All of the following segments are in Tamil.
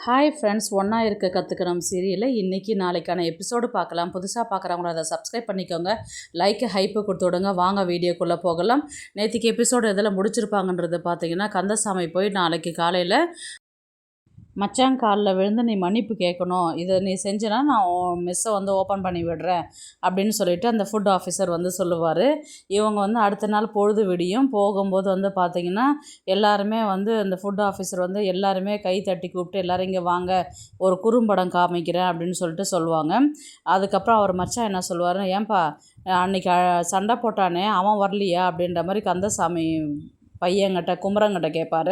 ஹாய் ஃப்ரெண்ட்ஸ், ஒன்றா இருக்க கற்றுக்கணும் சீரியலில் இன்றைக்கி நாளைக்கான எபிசோடு பார்க்கலாம். புதுசாக பார்க்குறவங்கள அதை சப்ஸ்கிரைப் பண்ணிக்கோங்க, லைக்கு ஹைப்பு கொடுத்து விடுங்க. வாங்க வீடியோக்குள்ளே போகலாம். நேற்றுக்கு எபிசோடு எதில் முடிச்சிருப்பாங்கன்றது பார்த்தீங்கன்னா, கந்தசாமி போய் நாளைக்கு காலையில் மச்சான் காலில் விழுந்து நீ மன்னிப்பு கேட்கணும், இதை நீ செஞ்சனா நான் மெஸ்ஸை வந்து ஓப்பன் பண்ணி விடுறேன் அப்படின்னு சொல்லிட்டு அந்த ஃபுட் ஆஃபீஸர் வந்து சொல்லுவார். இவங்க வந்து அடுத்த நாள் பொழுது விடியும் போகும்போது வந்து பார்த்திங்கன்னா எல்லாருமே வந்து அந்த ஃபுட் ஆஃபீஸர் வந்து எல்லாருமே கை தட்டி கூப்பிட்டு எல்லோரும் இங்கே வாங்க, ஒரு குறும்படம் காமிக்கிறேன் அப்படின்னு சொல்லிட்டு சொல்லுவாங்க. அதுக்கப்புறம் அவர் மச்சான் என்ன சொல்லுவார், ஏன்பா அன்றைக்கி சண்டை போட்டானே அவன் வரலையா அப்படின்ற மாதிரி கந்தசாமி பையன்கிட்ட குமரங்கிட்ட கேட்பார்.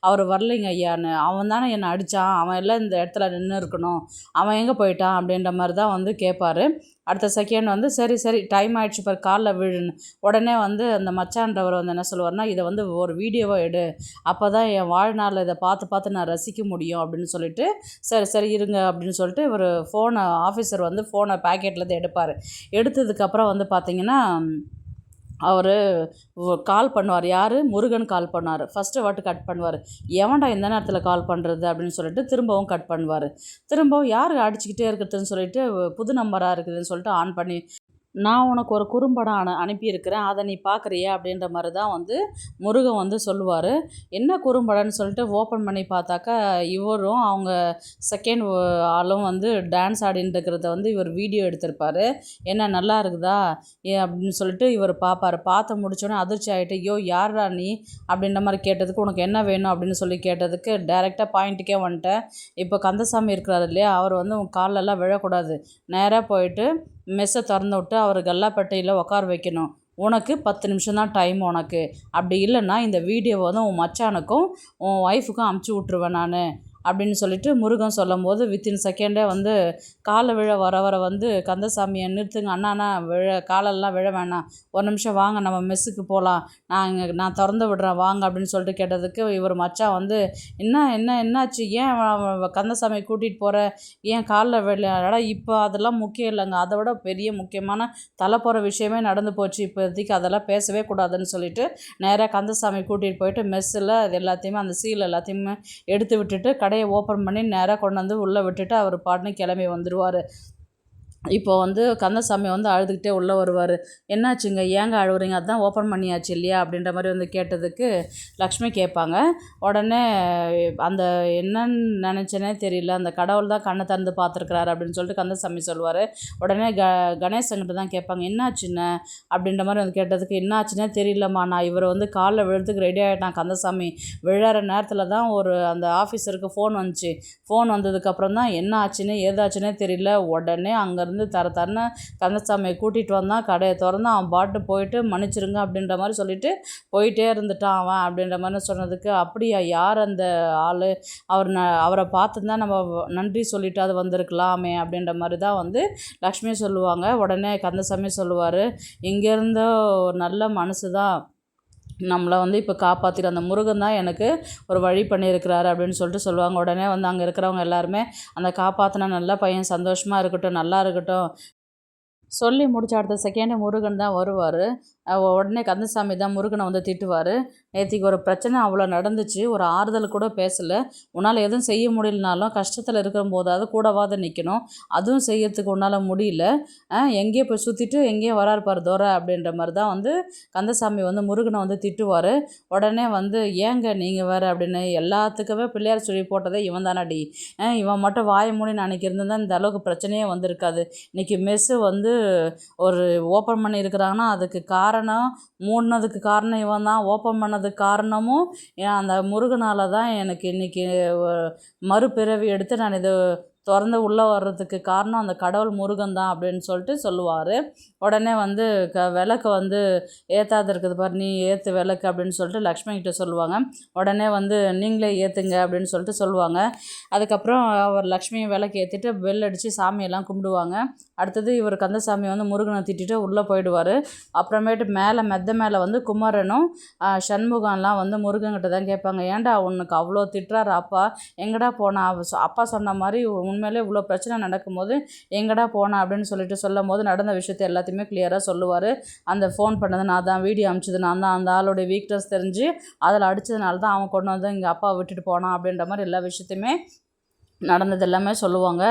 அவர் வரலைங்க ஐயான்னு. அவன் தானே என்னை அடித்தான், அவன் எல்லாம் இந்த இடத்துல நின்று இருக்கணும், அவன் எங்கே போயிட்டான் அப்படின்ற மாதிரி தான் வந்து கேட்பார். அடுத்த செகண்ட் வந்து சரி சரி டைம் ஆகிடுச்சு பாரு காலில் விழுன்னு. உடனே வந்து அந்த மச்சான்றவர் வந்து என்ன சொல்லுவார்னா, இதை வந்து ஒரு வீடியோவாக எடு, அப்போ தான் என் வாழ்நாளில் இதை பார்த்து பார்த்து நான் ரசிக்க முடியும் அப்படின்னு சொல்லிட்டு சரி சரி இருங்க அப்படின்னு சொல்லிட்டு இவர் ஃபோனை ஆஃபீஸர் வந்து ஃபோனை பேக்கெட்லேருந்து எடுப்பார். எடுத்ததுக்கப்புறம் வந்து பார்த்திங்கன்னா அவர் கால் பண்ணுவார். யார்? முருகன் கால் பண்ணார். ஃபஸ்ட்டு வாட்டு கட் பண்ணுவார். எவன்டா இந்த நேரத்தில் கால் பண்ணுறது அப்படின்னு சொல்லிட்டு திரும்பவும் கட் பண்ணுவார். திரும்பவும் யார் அடிச்சுக்கிட்டே இருக்கிறதுன்னு சொல்லிட்டு புது நம்பராக இருக்குதுன்னு சொல்லிட்டு ஆன் பண்ணி, நான் உனக்கு ஒரு குறும்படம் அனுப்பியிருக்கிறேன், அதை நீ பார்க்குறியா அப்படின்ற மாதிரி தான் வந்து முருகன் வந்து சொல்லுவார். என்ன குறும்படம்னு சொல்லிட்டு ஓப்பன் பண்ணி பார்த்தாக்கா இவரும் அவங்க செகண்ட் ஆளும் வந்து டான்ஸ் ஆடின்னு இருக்கிறத வந்து இவர் வீடியோ எடுத்திருப்பார். என்ன நல்லா இருக்குதா அப்படின்னு சொல்லிட்டு இவர் பார்ப்பார். பார்த்து முடிச்சோடனே அதிர்ச்சி ஆகிட்டு, ஐயோ யாரா நீ அப்படின்ற மாதிரி கேட்டதுக்கு, உனக்கு என்ன வேணும் அப்படின்னு சொல்லி கேட்டதுக்கு டைரெக்டாக பாயிண்ட்டுக்கே வந்துட்டேன். இப்போ கந்தசாமி இருக்கிறாரு இல்லையா, அவர் வந்து உன் காலெல்லாம் விழக்கூடாது, நேராக போயிட்டு மெஸ்ஸை திறந்து விட்டு அவர் கல்லாப்பட்டையில் உட்கார வைக்கணும், உனக்கு 10 நிமிஷம் தான் டைம் உனக்கு, அப்படி இல்லைன்னா இந்த வீடியோவை வந்து உன் மச்சானுக்கும் உன் ஒய்ஃபுக்கும் அமுச்சு விட்ருவேன் நான் அப்படின்னு சொல்லிட்டு முருகன் சொல்லும்போது வித்தின் செகண்டே வந்து காலை விழ வர வர வந்து கந்தசாமியை நிறுத்துங்க அண்ணாண்ணா, காலெல்லாம் விழ வேணாம், ஒரு நிமிஷம் வாங்க நம்ம மெஸ்ஸுக்கு போகலாம், நான் திறந்து விடுறேன் வாங்க அப்படின்னு சொல்லிட்டு கேட்டதுக்கு இவர் மச்சான் வந்து என்னாச்சு, ஏன் கந்தசாமி கூட்டிகிட்டு போகிற, ஏன் காலில் விளையாட, இப்போ அதெல்லாம் முக்கியம் இல்லைங்க, அதை விட பெரிய முக்கியமான தலை போகிற விஷயமே நடந்து போச்சு, இப்போதைக்கு அதெல்லாம் பேசவே கூடாதுன்னு சொல்லிட்டு நேராக கந்தசாமி கூட்டிகிட்டு போயிட்டு மெஸ்ஸில் அது எல்லாத்தையுமே அந்த சீல் எல்லாத்தையுமே எடுத்து விட்டுட்டு கடையை ஓப்பன் பண்ணி நேராக கொண்டு வந்து உள்ளே விட்டுட்டு அவர் பாட்டுன்னு கிளம்பி வந்துடுவார். இப்போ வந்து கந்தசாமி வந்து அழுதுகிட்டே உள்ளே வருவார். என்னாச்சுங்க, ஏங்க அழுவுறீங்க, அதுதான் ஓப்பன் பண்ணியாச்சு இல்லையா அப்படின்ற மாதிரி வந்து கேட்டதுக்கு லக்ஷ்மி கேட்பாங்க. உடனே அந்த என்னன்னு நினச்சேனே தெரியல, அந்த கடவுள் தான் கண்ணை திறந்து பார்த்துருக்குறாரு அப்படின்னு சொல்லிட்டு கந்தசாமி சொல்லுவார். உடனே கணேசங்கிட்ட தான் கேட்பாங்க, என்னாச்சுன்னு அப்படின்ற மாதிரி வந்து கேட்டதுக்கு, என்னாச்சுன்னே தெரியலம்மா, நான் இவர் வந்து காலில் விழுறதுக்கு ரெடி ஆகிட்டான் கந்தசாமி, விழற நேரத்தில் தான் அந்த ஆஃபீஸருக்கு ஃபோன் வந்துச்சு, ஃபோன் வந்ததுக்கப்புறம் தான் என்ன ஆச்சுன்னு ஏதாச்சுன்னே தெரியல, உடனே அங்கேருந்து தரன்னு கந்தசாமியை கூட்டிகிட்டு வந்தான், கடையை திறந்து அவன் பாட்டு போயிட்டு மன்னிச்சிருங்க அப்படின்ற மாதிரி சொல்லிட்டு போயிட்டே இருந்துட்டான் அவன் அப்படின்ற மாதிரி சொன்னதுக்கு, அப்படியா, யார் அந்த ஆள், அவரை பார்த்துருந்தா நம்ம நன்றி சொல்லிட்டு அது வந்திருக்கலாமே அப்படின்ற மாதிரி தான் வந்து லக்ஷ்மி சொல்லுவாங்க. உடனே கந்தசாமி சொல்லுவார், இங்கேருந்தோ நல்ல மனசு தான் நம்மளை வந்து இப்போ காப்பாற்றிட்டு அந்த முருகன் தான் எனக்கு ஒரு வழி பண்ணியிருக்கிறாரு அப்படின்னு சொல்லிட்டு சொல்லுவாங்க. உடனே வந்து அங்கே இருக்கிறவங்க எல்லாருமே அந்த காப்பாற்றின நல்ல பையன் சந்தோஷமாக இருக்கட்டும், நல்லா இருக்கட்டும் சொல்லி முடிச்ச அடுத்த செகண்டு முருகன் தான் வருவார். உடனே கந்தசாமி தான் முருகனை வந்து திட்டுவார். நேற்றுக்கு ஒரு பிரச்சனை அவ்வளோ நடந்துச்சு, ஒரு ஆறுதல் கூட பேசலை, உன்னால் எதுவும் செய்ய முடியலனாலும் கஷ்டத்தில் இருக்கிற போதாவது கூடவாத நிற்கணும், அதுவும் செய்யறதுக்கு உன்னால் முடியல, எங்கேயோ போய் சுற்றிட்டு எங்கேயோ வராருப்பார் துரை அப்படின்ற மாதிரி தான் வந்து கந்தசாமி வந்து முருகனை வந்து திட்டுவார். உடனே வந்து ஏங்க நீங்கள் வேறு அப்படின்னு, எல்லாத்துக்குமே பிள்ளையார் சொல்லி போட்டதே இவன் தானடி, இவன் மட்டும் வாய மூடி அன்றைக்கி இருந்திருந்தால் இந்த அளவுக்கு பிரச்சனையே வந்திருக்காது, இன்றைக்கி மெஸ்ஸு வந்து ஒரு ஓப்பன் பண்ணி இருக்கிறாங்கன்னா அதுக்கு காரணம், மூடினதுக்கு காரணம் இவன் தான், ஓப்பன் பண்ணதுக்கு காரணமும் அந்த முருகனால் தான் எனக்கு இன்றைக்கி மறுபிறவி எடுத்து நான் இது திறந்து உள்ளே வர்றதுக்கு காரணம் அந்த கடவுள் முருகன் தான் அப்படின்னு சொல்லிட்டு சொல்லுவார். உடனே வந்து விளக்கு வந்து ஏற்றாது இருக்குது பாரு, நீ ஏற்று விளக்கு அப்படின்னு சொல்லிட்டு லக்ஷ்மி கிட்ட சொல்லுவாங்க. உடனே வந்து நீங்களே ஏற்றுங்க அப்படின்னு சொல்லிட்டு சொல்லுவாங்க. அதுக்கப்புறம் அவர் லக்ஷ்மி விளக்கு ஏற்றிட்டு பெல் அடித்து சாமியெல்லாம் கும்பிடுவாங்க. அடுத்தது இவர் கந்தசாமி வந்து முருகனை திட்டிட்டு உள்ளே போயிடுவார். அப்புறமேட்டு மெத்த மேலே வந்து குமரனும் சண்முகம்லாம் வந்து முருகன்கிட்ட தான் கேட்பாங்க, ஏன்டா உனக்கு அவ்வளோ திட்டுறாரு அப்பா, எங்கடா போனா, அப்பா சொன்ன மாதிரி உண்மையிலே இவ்வளோ பிரச்சனை நடக்கும்போது எங்கடா போனா அப்படின்னு சொல்லிட்டு சொல்லும் போது நடந்த விஷயத்தை எல்லாத்தையுமே கிளியராக சொல்லுவார். அந்த ஃபோன் பண்ணது நான் தான், வீடியோ அனுப்பிச்சது நான் தான், அந்த ஆளுடைய வீக்னஸ் தெரிஞ்சு அதில் அடித்ததுனால தான் அவன் கொண்டு வந்து இங்கே அப்பா விட்டுட்டு போனான் அப்படின்ற மாதிரி எல்லா விஷயத்தையுமே நடந்தது எல்லாமே சொல்லுவாங்க.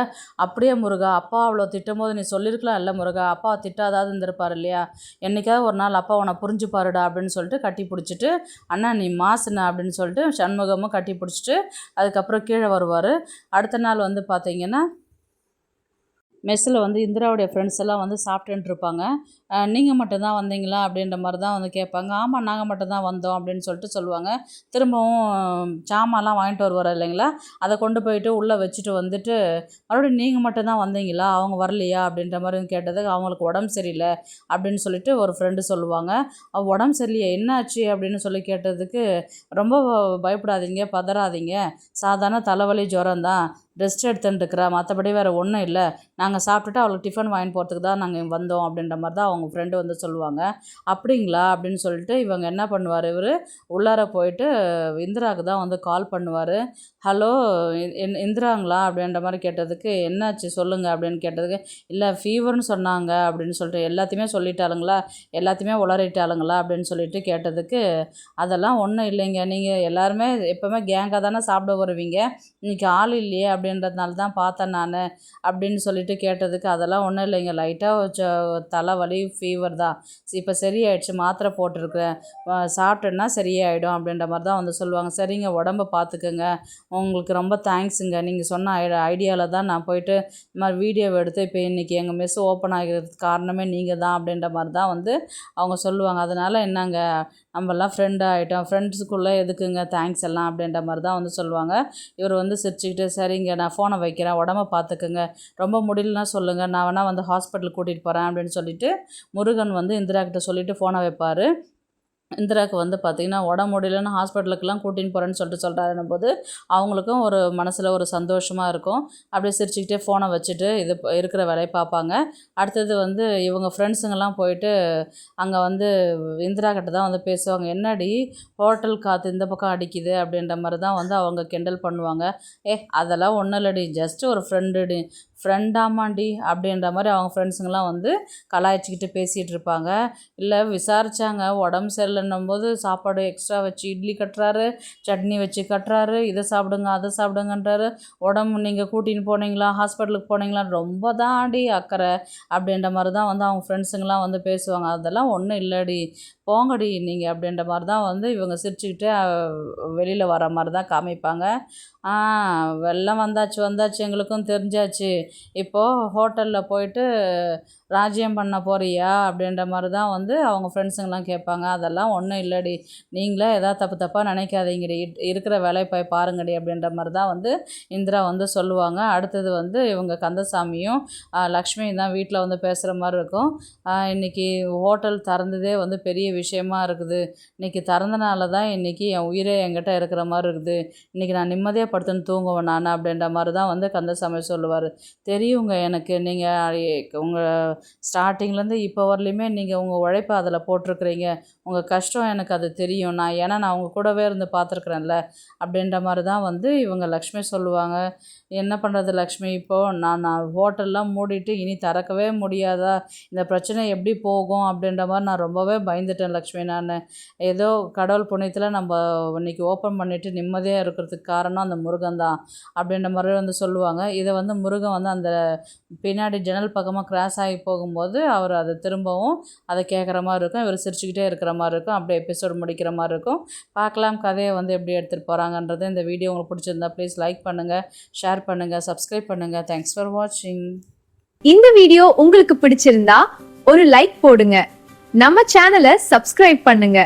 அப்படியே முருகா, அப்பா அவ்வளோ திட்டும்போது நீ சொல்லியிருக்கலாம் இல்லை முருகா, அப்பா திட்டாதாவது இருந்திருப்பார் இல்லையா, என்றைக்காவது ஒரு நாள் அப்பா உன்னை புரிஞ்சுப்பாருடா அப்படின்னு சொல்லிட்டு கட்டி பிடிச்சிட்டு, அண்ணா நீ மாசுண்ணா அப்படின்னு சொல்லிட்டு சண்முகமும் கட்டி பிடிச்சிட்டு அதுக்கப்புறம் கீழே வருவார். அடுத்த நாள் வந்து பார்த்தீங்கன்னா மெஸ்ஸில் வந்து இந்திராவுடைய ஃப்ரெண்ட்ஸ் எல்லாம் வந்து சாப்பிட்டுட்டு இருப்பாங்க. நீங்கள் மட்டும்தான் வந்தீங்களா அப்படின்ற மாதிரி தான் வந்து கேட்பாங்க. ஆமாம் நாங்கள் மட்டும்தான் வந்தோம் அப்படின்னு சொல்லிட்டு சொல்லுவாங்க. திரும்பவும் சாமான்லாம் வாங்கிட்டு வருவார் இல்லைங்களா, அதை கொண்டு போயிட்டு உள்ளே வச்சுட்டு வந்துட்டு மறுபடியும் நீங்கள் மட்டும்தான் வந்தீங்களா, அவங்க வரலையா அப்படின்ற மாதிரி கேட்டதுக்கு அவங்களுக்கு உடம்பு சரியில்லை அப்படின்னு சொல்லிட்டு ஒரு ஃப்ரெண்டு சொல்லுவாங்க. உடம்பு சரியில்லையா என்னாச்சு அப்படின்னு சொல்லி கேட்டதுக்கு, ரொம்ப பயப்படாதீங்க பதறாதீங்க, சாதாரண தலைவலி ஜுரம் தான், ரெஸ்ட் எடுத்துன்னு இருக்கிறா, மற்றபடி வேறு ஒன்றும் இல்லை, நாங்கள் சாப்பிட்டுட்டு அவளுக்கு டிஃபன் வாங்கிட்டு போகிறதுக்கு தான் நாங்கள் வந்தோம் அப்படின்ற மாதிரி தான் அவங்க ஃப்ரெண்டு வந்து சொல்லுவாங்க. அப்படிங்களா அப்படின்னு சொல்லிட்டு இவங்க என்ன பண்ணுவார், இவர் உள்ளார போயிட்டு இந்திராவுக்கு தான் வந்து கால் பண்ணுவார். ஹலோ இந்திராங்களா அப்படின்ற மாதிரி கேட்டதுக்கு, என்னாச்சு சொல்லுங்கள் அப்படின்னு கேட்டதுக்கு, இல்லை ஃபீவர்னு சொன்னாங்க அப்படின்னு சொல்லிட்டு, எல்லாத்தையுமே சொல்லிட்டாளுங்களா, எல்லாத்தையுமே உளறிட்டாளுங்களா அப்படின்னு சொல்லிட்டு கேட்டதுக்கு, அதெல்லாம் ஒன்றும் இல்லைங்க, நீங்கள் எல்லாருமே எப்போவுமே கேங்காக தானே சாப்பிட வருவீங்க, இன்றைக்கி ஆள் இல்லையே அப்படின்றதுனால தான் பார்த்தேன் நான் அப்படின்னு சொல்லிட்டு கேட்டதுக்கு, அதெல்லாம் ஒன்றும் இல்லைங்க, லைட்டாக தலைவலி ஃபீவர் தான், இப்போ சரியாயிடுச்சு, மாத்திரை போட்டிருக்கிறேன், சாப்பிட்டேன்னா சரியாயிடும் அப்படின்ற மாதிரி தான் வந்து சொல்லுவாங்க. சரிங்க உடம்பை பார்த்துக்குங்க, உங்களுக்கு ரொம்ப தேங்க்ஸுங்க, நீங்கள் சொன்ன ஐடியாவில் தான் நான் போயிட்டு இந்த மாதிரி வீடியோ எடுத்து இப்போ இன்றைக்கி எங்கள் மெஸ் ஓப்பன் ஆகிறதுக்கு காரணமே நீங்கள் தான் அப்படின்ற மாதிரி தான் வந்து அவங்க சொல்லுவாங்க. அதனால் என்னங்க நம்மலாம் ஃப்ரெண்டு ஆகிட்டோம், ஃப்ரெண்ட்ஸுக்குள்ளே எதுக்குங்க தேங்க்ஸ் எல்லாம் அப்படின்ற மாதிரி தான் வந்து சொல்லுவாங்க. இவர் வந்து சிரிச்சுக்கிட்டு, சரிங்க நான் ஃபோனை வைக்கிறேன், உடம்ப பார்த்துக்குங்க, ரொம்ப முடியலன்னா சொல்லுங்கள், நான் வேணால் வந்து ஹாஸ்பிட்டலுக்கு கூட்டிகிட்டு போகிறேன் அப்படின்னு சொல்லிட்டு முருகன் வந்து இந்திரா கிட்ட சொல்லிவிட்டு ஃபோனை வைப்பார். இந்திராவுக்கு வந்து பார்த்திங்கன்னா உடம்பு முடியலன்னு ஹாஸ்பிட்டலுக்கெலாம் கூட்டின்னு போகிறேன்னு சொல்கிறாருன்னும் போது அவங்களுக்கும் ஒரு மனசில் ஒரு சந்தோஷமாக இருக்கும். அப்படியே சிரிச்சுக்கிட்டே ஃபோனை வச்சுட்டு இது இருக்கிற வேலையை பார்ப்பாங்க. அடுத்தது வந்து இவங்க ஃப்ரெண்ட்ஸுங்கெல்லாம் போயிட்டு அங்கே வந்து இந்திரா கிட்ட தான் வந்து பேசுவாங்க. என்னடி ஹோட்டல் காற்று இந்த பக்கம் அடிக்குது அப்படின்ற மாதிரி தான் வந்து அவங்க கிண்டல் பண்ணுவாங்க. அதெல்லாம் ஒன்றும் இல்லடி, ஜஸ்ட்டு ஒரு ஃப்ரெண்டாமாண்டி அப்படின்ற மாதிரி அவங்க ஃப்ரெண்ட்ஸுங்கெல்லாம் வந்து கலாய்ச்சிக்கிட்டு பேசிகிட்டு இருப்பாங்க. இல்லை விசாரித்தாங்க, உடம்பு சரியில்லைன்னும் போது சாப்பாடு எக்ஸ்ட்ரா வச்சு இட்லி கட்டுறாரு, சட்னி வச்சு கட்டுறாரு, இதை சாப்பிடுங்க அதை சாப்பிடுங்கன்றாரு, உடம்பு நீங்கள் கூட்டின்னு போனீங்களா ஹாஸ்பிட்டலுக்கு போனீங்களா, ரொம்ப தான் அடி அக்கறை அப்படின்ற மாதிரி தான் வந்து அவங்க ஃப்ரெண்ட்ஸுங்கெல்லாம் வந்து பேசுவாங்க. அதெல்லாம் ஒன்றும் இல்லடி, போங்கடி நீங்கள் அப்படின்ற மாதிரி தான் வந்து இவங்க சிரிச்சுக்கிட்டு வெளியில் வர மாதிரி தான் காமிப்பாங்க. வெள்ளம் வந்தாச்சு எங்களுக்கும் தெரிஞ்சாச்சு, இப்போது ஹோட்டலில் போயிட்டு ராஜ்யம் பண்ண போறியா அப்படின்ற மாதிரி தான் வந்து அவங்க ஃப்ரெண்ட்ஸுங்கெல்லாம் கேட்பாங்க. அதெல்லாம் ஒன்றும் இல்லடி, நீங்களே எதாவது தப்பாக நினைக்காதீங்கடி, இருக்கிற வேலையை போய் பாருங்கடி அப்படின்ற மாதிரி தான் வந்து இந்திரா வந்து சொல்லுவாங்க. அடுத்தது வந்து இவங்க கந்தசாமியும் லக்ஷ்மியும் தான் வீட்டில் வந்து பேசுகிற மாதிரி இருக்கும். இன்றைக்கி ஹோட்டல் திறந்ததே வந்து பெரிய விஷயமா இருக்குது, இன்றைக்கி திறந்தனால தான் இன்றைக்கி என் உயிரே என்கிட்ட இருக்கிற மாதிரி இருக்குது, இன்றைக்கி நான் நிம்மதியாக படுத்துன்னு தூங்குவேன் நான் அப்படின்ற மாதிரி தான் வந்து கந்தசாமி சொல்லுவார். தெரியுங்க எனக்கு, நீங்கள் உங்கள் ஸ்டார்டிங்லேருந்து இப்போ வரலையுமே நீங்கள் உங்கள் உழைப்பை அதில் போட்டிருக்கிறீங்க, உங்கள் கஷ்டம் எனக்கு அது தெரியும், ஏன்னா நான் உங்கள் கூடவே இருந்து பார்த்துருக்குறேன்ல அப்படின்ற மாதிரி தான் வந்து இவங்க லக்ஷ்மி சொல்லுவாங்க. என்ன பண்ணுறது லக்ஷ்மி, இப்போது நான் ஹோட்டல்லாம் மூடிட்டு இனி திறக்கவே முடியாதா, இந்த பிரச்சனை எப்படி போகும் அப்படின்ற மாதிரி நான் ரொம்பவே பயந்துட்டேன் லக்ஷ்மி. நான் ஏதோ கடவுள் புண்ணியத்தில் நம்ம இன்றைக்கி ஓப்பன் பண்ணிவிட்டு நிம்மதியாக இருக்கிறதுக்கு காரணம் அந்த முருகன் தான் அப்படின்ற மாதிரி வந்து சொல்லுவாங்க. இதை வந்து முருகன் வந்து அந்த பின்னாடி ஜன்னல் பக்கமாக கிராஸ் ஆகி போகும்போது அவர் அதை திரும்பவும் அதை கேட்குற மாதிரி இருக்கும், இவர் சிரிச்சுக்கிட்டே இருக்கிற மாதிரி இருக்கும், அப்படியே எபிசோடு முடிக்கிற மாதிரி இருக்கும். பார்க்கலாம் கதையை வந்து எப்படி எடுத்துகிட்டு போகிறாங்கன்றது. இந்த வீடியோ உங்களுக்கு பிடிச்சிருந்தா ப்ளீஸ் லைக் பண்ணுங்கள், ஷேர் பண்ணுங்கள், சப்ஸ்கிரைப் பண்ணுங்கள். தேங்க்ஸ் ஃபார் வாட்சிங். இந்த வீடியோ உங்களுக்கு பிடிச்சிருந்தா ஒரு லைக் போடுங்க, நம்ம சேனலை சப்ஸ்கிரைப் பண்ணுங்க.